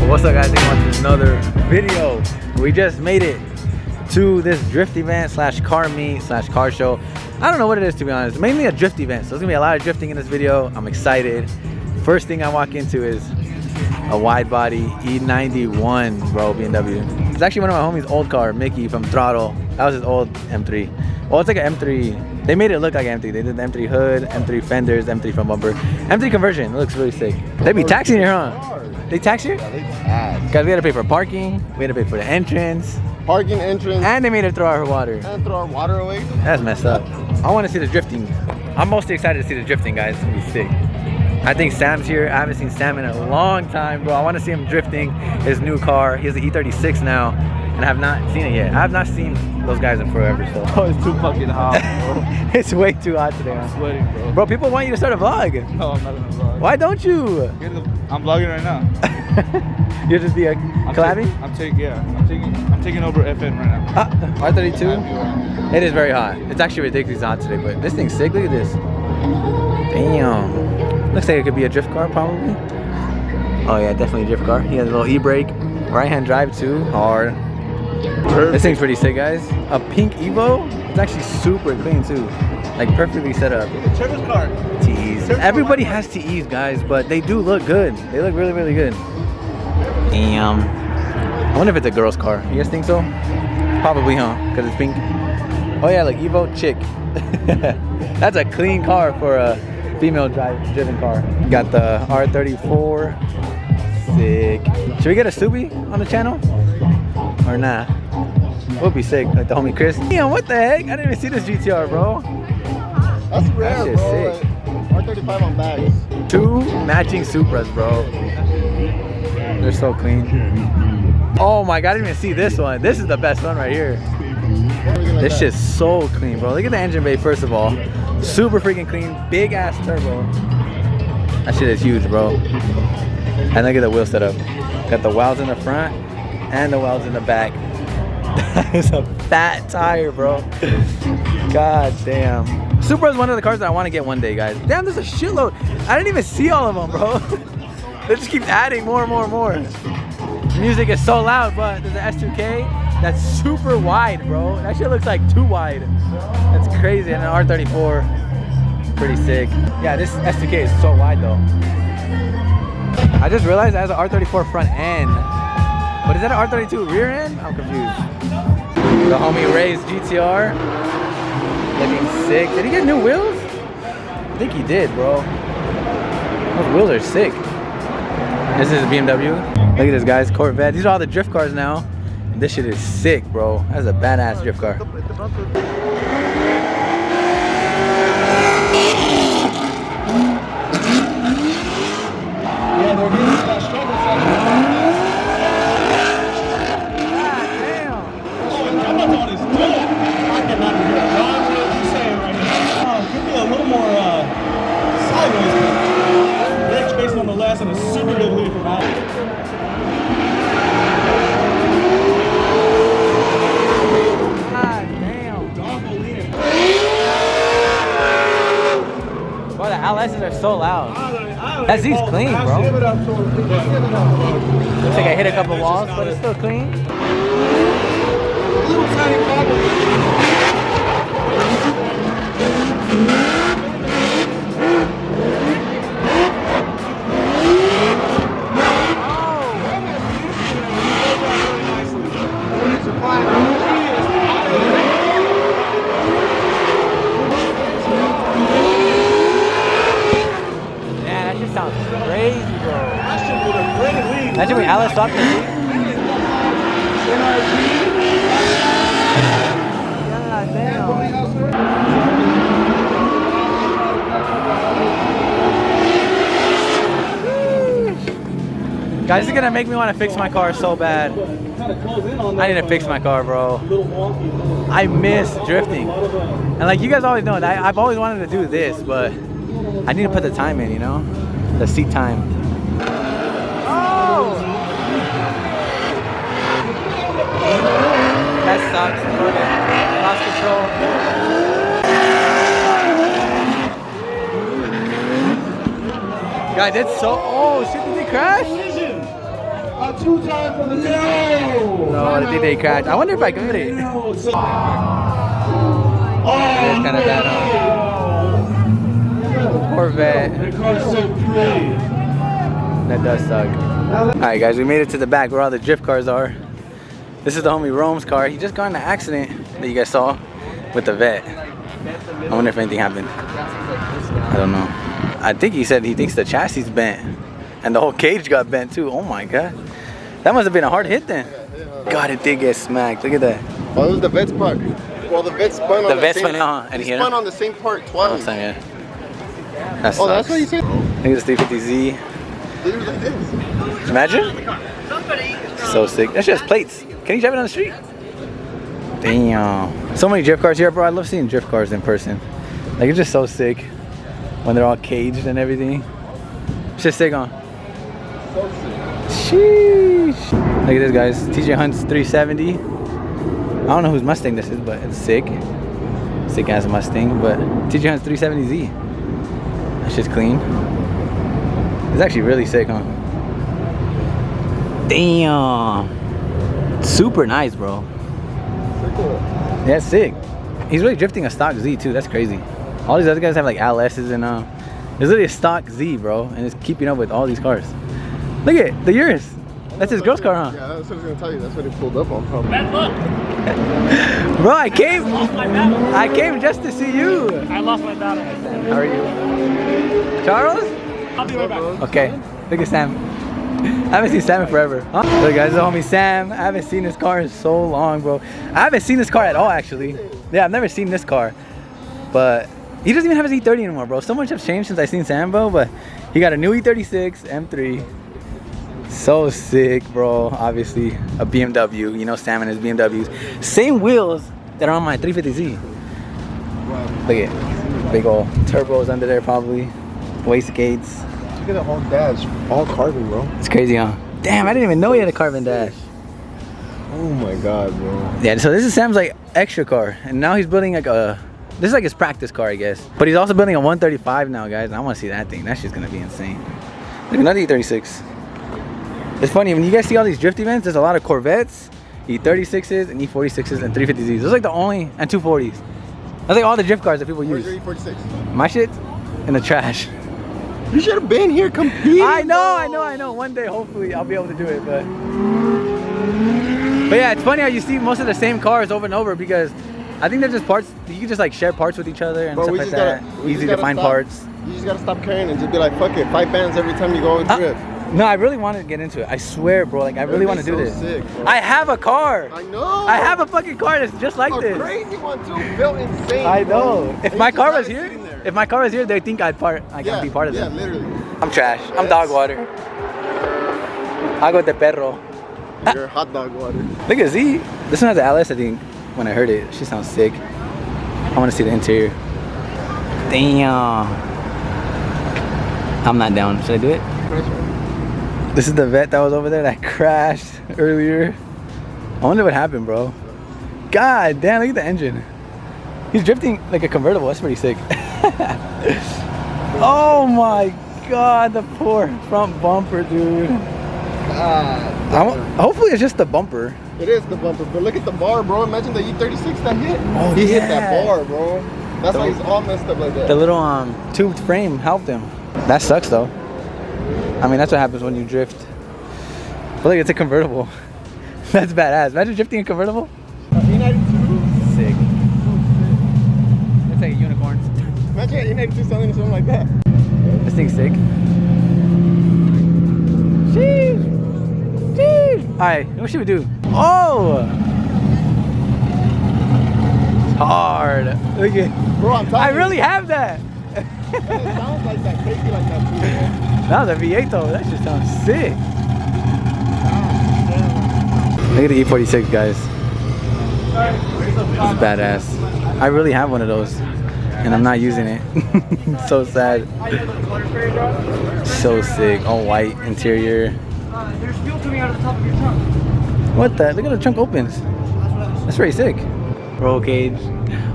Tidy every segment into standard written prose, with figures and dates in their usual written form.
What's up guys, welcome to another video. We just made it to this drift event slash car meet slash car show. I don't know what it is, to be honest. Mainly a drift event, so there's gonna be a lot of drifting in this video. I'm excited. First thing I walk into is a wide body E91, bro, BMW. It's actually one of my homies' old car, Mickey from Throttle. That was his old M3. Well, it's like an M3. They made it look like an M3. They did the M3 hood, M3 fenders, M3 front bumper. M3 conversion, it looks really sick. They be taxing here, huh? They tax here? Yeah, they tax. Guys, we had to pay for parking, we had to pay for the entrance. Parking, entrance. And they made her throw out her water. And throw our water away. That's messed up. I want to see the drifting. I'm mostly excited to see the drifting, guys. It's gonna be sick. I think Sam's here. I haven't seen Sam in a long time, bro. I want to see him drifting his new car. He has the E36 now, and I have not seen it yet. I have not seen those guys in forever, so. Oh, it's too fucking hot, bro. It's way too hot today. I'm sweating, bro. Bro, people want you to start a vlog. No, I'm not gonna vlog. Why don't you? I'm vlogging right now. You'll just be collabing? I'm taking over FN right now. R32? It is very hot. It's actually ridiculously hot today, but this thing's sick. Look at this. Damn. Looks like it could be a drift car, probably. Oh yeah, definitely a drift car. He has a little e-brake. Right-hand drive too. Hard. Perfect. This thing's pretty sick, guys. A pink Evo. It's actually super clean too. Like perfectly set up. Trevor's car. TEs. Everybody has TEs, guys, but they do look good. They look really, really good. Damn. I wonder if it's a girl's car. You guys think so? Probably, huh? Because it's pink. Oh yeah, like Evo chick. That's a clean car for a female driven car. Got the R34. Sick. Should we get a Subi on the channel? Or nah? Would be sick, like the homie Chris. Damn, what the heck? I didn't even see this GTR, bro. That's rare, that shit's bro. sick. Like, R35 on bags. 2 matching Supras, bro. They're so clean. Oh my god, I didn't even see this one. This is the best one right here. This shit's so clean, bro. Look at the engine bay, first of all. Super freaking clean. Big ass turbo. That shit is huge, bro. And look at the wheel setup. Got the welds in the front and the welds in the back. That is a fat tire, bro. God damn. Supra is one of the cars that I want to get one day, guys. Damn, there's a shitload. I didn't even see all of them, bro. They just keep adding more and more and more. The music is so loud, but there's an S2K that's super wide, bro. That shit looks like too wide. That's crazy. And an R34, pretty sick. Yeah, this S2K is so wide though. I just realized it has an R34 front end. But is that an R32 rear end? I'm confused. The homie Ray's GTR. Looking sick. Did he get new wheels? I think he did, bro. Those wheels are sick. This is a BMW. Look at this, guys. Corvette. These are all the drift cars now. And this shit is sick, bro. That's a badass drift car. Yeah, they're getting that struggle side. And a super good lead from out. God damn. Bro, the LSs are so loud. That Z's clean, bro. Looks like I hit a couple walls, but it's still clean. Little tiny problem. Crazy, bro. Imagine we Alice stopped the lead. God damn. Guys, this is gonna make me want to fix my car so bad. I need to fix my car, bro. I miss drifting. And like you guys always know, I've always wanted to do this, but I need to put the time in, you know? The seat time. Oh! That sucks. Lost control. Guys, it's so. Oh shit! Did they crash? two-time for the no. No, I think they crashed. I wonder if I got it. It's kind of bad. Corvette. That does suck. Alright guys, we made it to the back where all the drift cars are. This is the homie Rome's car. He just got in an accident that you guys saw with the vet. I wonder if anything happened. I don't know. I think he said he thinks the chassis is bent. And the whole cage got bent too. Oh my god. That must have been a hard hit then. God, it did get smacked. Look at that. Oh, it was the vet's part. Well, the vet spun on the vet spun out, huh? And he spun on the same part twice. Oh, yeah. That sucks. Oh, that's what you said? Look at this 350Z. Like this. Imagine. So sick. That shit has plates. Can you drive it on the street? Damn. So many drift cars here, bro. I love seeing drift cars in person. Like, it's just so sick when they're all caged and everything. It's just sick, huh? So sick. Sheesh. Look at this, guys. TJ Hunt's 370. I don't know whose Mustang this is, but it's sick. Sick ass Mustang. But TJ Hunt's 370Z. That shit's clean. It's actually really sick, huh? Damn. Super nice, bro. Yeah, sick. He's really drifting a stock Z too. That's crazy. All these other guys have like LS's and it's literally a stock Z, bro, and it's keeping up with all these cars. Look at the yours. That's his girl's car, huh? Yeah, that's what I was gonna tell you. That's what he pulled up on, probably. Bro, I came just to see you. I lost my battle. How are you, Charles? I'll be right back. Okay. Look at Sam. I haven't seen Sam in forever. Huh? Look guys, the homie Sam. I haven't seen this car in so long, bro. I haven't seen this car at all, actually. Yeah, I've never seen this car. But he doesn't even have his E30 anymore, bro. So much has changed since I seen Sam, bro. But he got a new E36 M3. So sick, bro. Obviously, a BMW. You know Sam and his BMWs. Same wheels that are on my 350Z. Look at big old turbos under there, probably. Wastegates. Look at the whole dash. All carbon, bro. It's crazy, huh? Damn, I didn't even know he had a carbon dash. Oh my god, bro. Yeah, so this is Sam's like extra car, and now he's building like a. This is like his practice car, I guess. But he's also building a 135 now, guys. And I want to see that thing. That shit's gonna be insane. Look, another E36. It's funny when you guys see all these drift events. There's a lot of Corvettes, E36s, and E46s, and 350Zs. Those are like the only and 240s. That's like all the drift cars that people use. Where's your E46? My shit in the trash. You should have been here competing. I know. One day, hopefully, I'll be able to do it. But yeah, it's funny how you see most of the same cars over and over because I think they're just parts. You can just like share parts with each other and Bro, stuff like that. Easy to find parts. You just gotta stop carrying and just be like, fuck it, 5 bands every time you go and drift. No, I really want to get into it. I swear, bro. Like, I really want to do this. Sick, bro. I have a car. I know. I have a fucking car that's just like this. A crazy one too, built insane. I know. Bro. If my car was here, they think I'd be part of Yeah, them. literally. I'm trash. I'm dog water. Agua de perro. You're hot dog water. Look at Z. This one has an LS, I think. When I heard it, she sounds sick. I want to see the interior. Damn. I'm not down. Should I do it? This is the vet that was over there that crashed earlier. I wonder what happened, bro. God damn, look at the engine. He's drifting like a convertible. That's pretty sick. Oh my god, the poor front bumper, dude. Hopefully it's just the bumper. It is the bumper, but look at the bar, bro. Imagine the E36 that hit. Oh, he hit yeah. that bar, bro. That's why he's all messed up like that. The little tubed frame helped him. That sucks though. I mean, that's what happens when you drift. But look, it's a convertible. That's badass. Imagine drifting a convertible. E92. Sick. It's like a unicorn. Imagine an E92 selling something like that. This thing's sick. Sheesh. Sheesh. Alright, what should we do? Oh! It's hard. Look at. Bro, I'm telling I you. really have that. It sounds like that, crazy like that too, bro. That was a V8 though. That shit sounds sick. Look at the E46, guys. It's badass. I really have one of those, and I'm not using it. So sad. So sick. All white interior. There's fuel coming out of the top of your trunk. What the? Look at the trunk opens. That's pretty sick. Roll cage.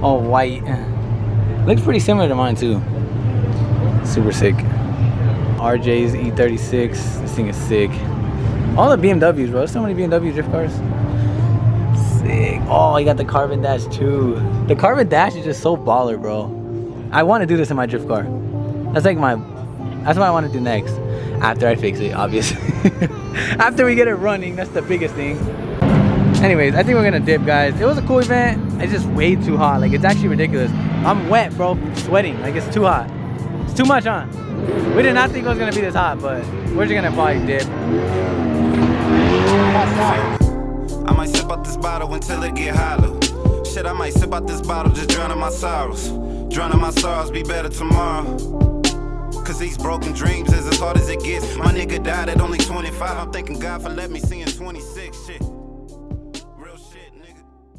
All white. Looks pretty similar to mine too. Super sick. RJ's E36. This thing is sick. All the BMWs, bro. There's so many BMW drift cars. Sick. Oh, you got the Carbon Dash too. The Carbon Dash is just so baller, bro. I want to do this in my drift car. That's like that's what I want to do next. After I fix it, obviously. After we get it running, that's the biggest thing. Anyways, I think we're gonna dip, guys. It was a cool event. It's just way too hot. Like, it's actually ridiculous. I'm wet, bro. Sweating. Like, it's too hot. It's too much, huh? We did not think it was gonna be this hot, but we're just gonna probably dip. I might sip out this bottle until it get hollow. Shit, I might sip out this bottle, just drowning my sorrows. Drowning my sorrows, be better tomorrow. Cause these broken dreams is as hard as it gets. My nigga died at only 25. I'm thanking God for letting me see in 26. Shit.